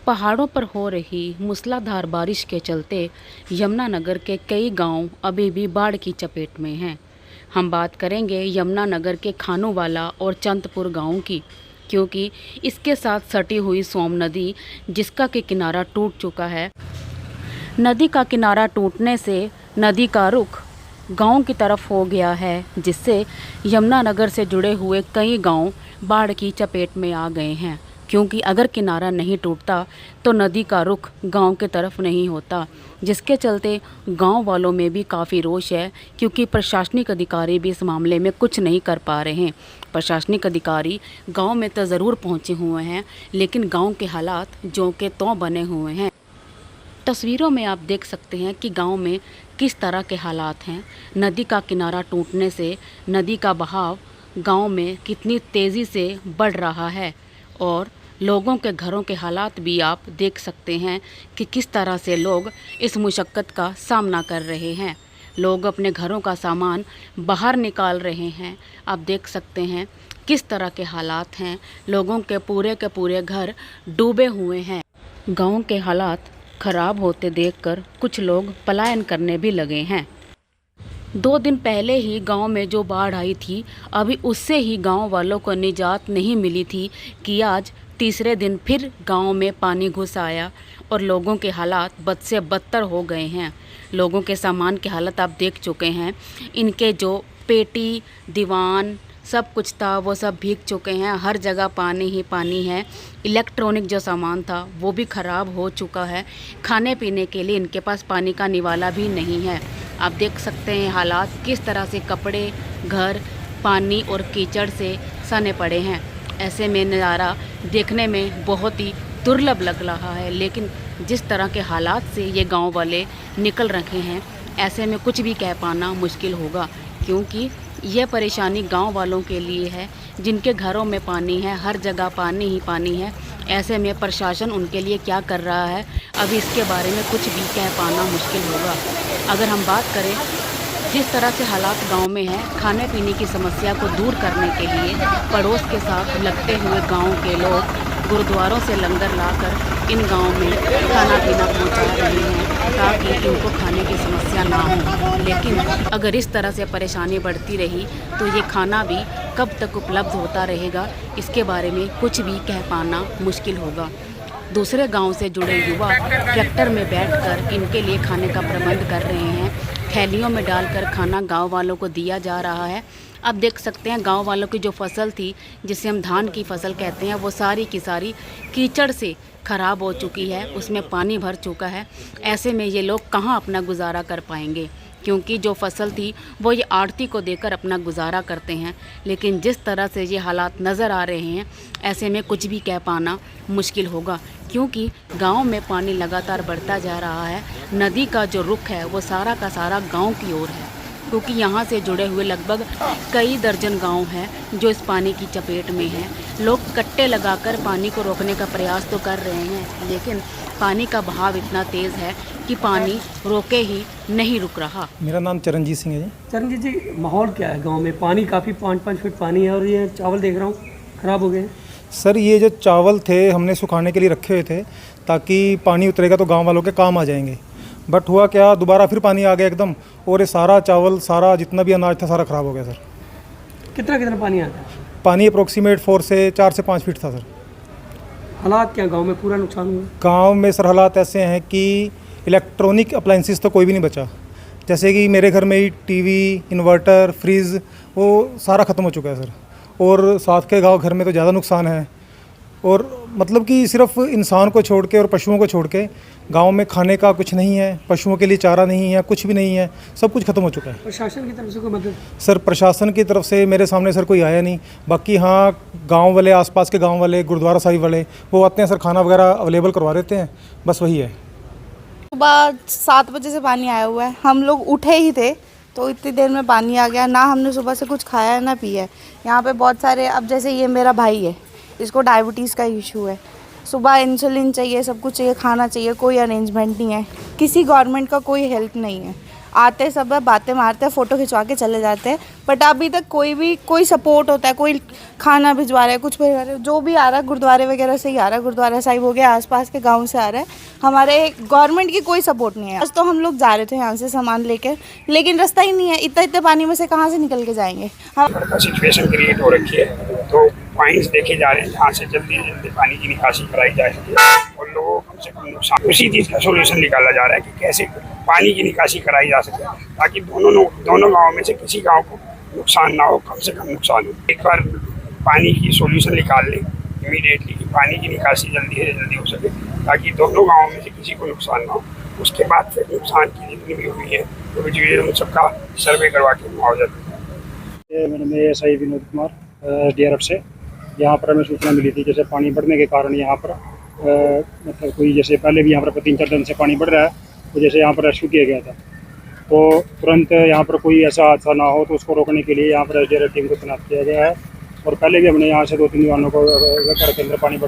पहाड़ों पर हो रही मूसलाधार बारिश के चलते यमुनानगर के कई गांव अभी भी बाढ़ की चपेट में हैं। हम बात करेंगे यमुनानगर के खानूवाला और चंदपुर गांव की, क्योंकि इसके साथ सटी हुई सोम नदी जिसका कि किनारा टूट चुका है। नदी का किनारा टूटने से नदी का रुख गांव की तरफ हो गया है, जिससे यमुनानगर से जुड़े हुए कई गांव बाढ़ की चपेट में आ गए हैं। क्योंकि अगर किनारा नहीं टूटता तो नदी का रुख गांव के तरफ नहीं होता, जिसके चलते गांव वालों में भी काफ़ी रोष है, क्योंकि प्रशासनिक अधिकारी भी इस मामले में कुछ नहीं कर पा रहे हैं। प्रशासनिक अधिकारी गांव में तो ज़रूर पहुंचे हुए हैं, लेकिन गांव के हालात ज्यों के त्यों बने हुए हैं। तस्वीरों में आप देख सकते हैं कि गांव में किस तरह के हालात हैं। नदी का किनारा टूटने से नदी का बहाव गांव में कितनी तेज़ी से बढ़ रहा है, और लोगों के घरों के हालात भी आप देख सकते हैं कि किस तरह से लोग इस मुशक्क़त का सामना कर रहे हैं। लोग अपने घरों का सामान बाहर निकाल रहे हैं। आप देख सकते हैं किस तरह के हालात हैं। लोगों के पूरे घर डूबे हुए हैं। गांव के हालात खराब होते देखकर कुछ लोग पलायन करने भी लगे हैं। 2 दिन पहले ही गांव में जो बाढ़ आई थी, अभी उससे ही गांव वालों को निजात नहीं मिली थी कि आज तीसरे दिन फिर गांव में पानी घुस आया और लोगों के हालात बद से बदतर हो गए हैं। लोगों के सामान की हालत आप देख चुके हैं। इनके जो पेटी, दीवान सब कुछ था वो सब भीग चुके हैं। हर जगह पानी ही पानी है। इलेक्ट्रॉनिक जो सामान था वो भी ख़राब हो चुका है। खाने पीने के लिए इनके पास पानी का निवाला भी नहीं है। आप देख सकते हैं हालात किस तरह से, कपड़े, घर पानी और कीचड़ से सने पड़े हैं। ऐसे में नज़ारा देखने में बहुत ही दुर्लभ लग रहा है, लेकिन जिस तरह के हालात से ये गांव वाले निकल रहे हैं, ऐसे में कुछ भी कह पाना मुश्किल होगा, क्योंकि ये परेशानी गांव वालों के लिए है जिनके घरों में पानी है, हर जगह पानी ही पानी है। ऐसे में प्रशासन उनके लिए क्या कर रहा है, अभी इसके बारे में कुछ भी कह पाना मुश्किल होगा। अगर हम बात करें जिस तरह से हालात गांव में है, खाने पीने की समस्या को दूर करने के लिए पड़ोस के साथ लगते हुए गांव के लोग गुरुद्वारों से लंगर लाकर इन गांव में खाना पीना पहुंचा रहे हैं, ताकि इनको खाने की समस्या ना हो। लेकिन अगर इस तरह से परेशानी बढ़ती रही तो ये खाना भी कब तक उपलब्ध होता रहेगा, इसके बारे में कुछ भी कह पाना मुश्किल होगा। दूसरे गांव से जुड़े युवा ट्रैक्टर में बैठकर इनके लिए खाने का प्रबंध कर रहे हैं। थैलियों में डालकर खाना गांव वालों को दिया जा रहा है। अब देख सकते हैं गांव वालों की जो फसल थी, जिसे हम धान की फसल कहते हैं, वो सारी की सारी कीचड़ से ख़राब हो चुकी है, उसमें पानी भर चुका है। ऐसे में ये लोग कहाँ अपना गुजारा कर पाएंगे, क्योंकि जो फसल थी वो ये आढ़ती को देकर अपना गुजारा करते हैं। लेकिन जिस तरह से ये हालात नज़र आ रहे हैं, ऐसे में कुछ भी कह पाना मुश्किल होगा, क्योंकि गांव में पानी लगातार बढ़ता जा रहा है। नदी का जो रुख है वो सारा का सारा गांव की ओर है, क्योंकि यहाँ से जुड़े हुए लगभग कई दर्जन गांव हैं जो इस पानी की चपेट में हैं। लोग कट्टे लगाकर पानी को रोकने का प्रयास तो कर रहे हैं, लेकिन पानी का बहाव इतना तेज़ है कि पानी रोके ही नहीं रुक रहा। मेरा नाम चरणजीत सिंह है जी। चरणजीत जी, माहौल क्या है गांव में? पानी काफ़ी 5-5 फीट पानी है, और ये चावल देख रहा हूँ ख़राब हो गए हैं। सर, ये जो चावल थे हमने सुखाने के लिए रखे हुए थे, ताकि पानी उतरेगा तो गांव वालों के काम आ जाएंगे। बट हुआ क्या, दोबारा फिर पानी आ गया एकदम, और ये सारा चावल, सारा जितना भी अनाज था, सारा ख़राब हो गया सर। कितना पानी आता है? पानी अप्रोक्सीमेट 4 से 5 फीट था सर। हालात क्या गांव में? पूरा नुकसान हुआ गांव में सर हालात ऐसे हैं कि इलेक्ट्रॉनिक अप्लाइंसेस तो कोई भी नहीं बचा। जैसे कि मेरे घर में ही टीवी, इन्वर्टर, फ्रिज, वो सारा ख़त्म हो चुका है सर। और साथ के गांव घर में तो ज़्यादा नुकसान है। और मतलब कि सिर्फ इंसान को छोड़ के और पशुओं को छोड़ के गांव में खाने का कुछ नहीं है, पशुओं के लिए चारा नहीं है, कुछ भी नहीं है, सब कुछ ख़त्म हो चुका है। प्रशासन की तरफ से कोई मदद? सर, प्रशासन की तरफ से मेरे सामने सर कोई आया नहीं। बाकी हाँ, गांव वाले, आसपास के गांव वाले, गुरुद्वारा साहिब वाले, वो आते हैं सर, खाना वगैरह अवेलेबल करवा देते हैं, बस वही है। सुबह 7 बजे से पानी आया हुआ है। हम लोग उठे ही थे तो इतनी देर में पानी आ गया। ना हमने सुबह से कुछ खाया ना पिया है। यहाँ पे बहुत सारे, अब जैसे ये मेरा भाई है, इसको डायबिटीज़ का इशू है। सुबह इंसुलिन चाहिए, सब कुछ चाहिए, खाना चाहिए, कोई अरेंजमेंट नहीं है। किसी गवर्नमेंट का कोई हेल्प नहीं है। आते सब बातें मारते हैं, फ़ोटो खिंचवा के चले जाते हैं। बट अभी तक कोई सपोर्ट होता है, कोई खाना भिजवा रहा है, कुछ भिजवा रहा है, जो भी आ रहा है गुरुद्वारे वगैरह से ही आ रहा है, गुरुद्वारा साहिब हो गया, आसपास के गांव से आ रहा है। हमारे गवर्नमेंट की कोई सपोर्ट नहीं है। आज तो हम लोग जा रहे थे यहाँ से सामान लेकर, लेकिन रास्ता ही नहीं है, इतने पानी में से कहाँ से निकल के जाएंगे हम। का सिचुएशन क्रिएट हो रखी है, तो पॉइंट्स देखे जा रहे हैं जहाँ से जल्दी से जल्दी पानी की निकासी कराई जा सके और लोगों को कम से कम नुकसान, उसी चीज़ का सोल्यूशन निकाला जा रहा है कि कैसे पानी की निकासी कराई जा सके ताकि दोनों गाँव में से किसी गाँव को नुकसान ना हो, कम से कम नुकसान हो। एक बार पानी की सोल्यूशन निकाल लें इमीडिएटली कि पानी की निकासी जल्दी से जल्दी हो सके ताकि दोनों गाँव में से किसी को नुकसान ना हो। उसके बाद फिर नुकसान की जितनी भी हुई है तो उन सबका सर्वे करवा के मुआवजा दें। मैडम मैं SI विनोद कुमार DRF से। यहाँ पर हमें सूचना मिली थी जैसे पानी बढ़ने के कारण यहाँ पर मतलब कोई जैसे पहले भी यहाँ पर 3-4 दिन से पानी बढ़ रहा है, तो जैसे यहाँ पर रेस्क्यू किया गया था, तो तुरंत यहाँ पर कोई ऐसा हादसा ना हो तो उसको रोकने के लिए यहाँ पर SDRF टीम को तैनात किया गया है। और पहले भी हमने यहाँ से 2-3 वाहनों को घर के अंदर पानी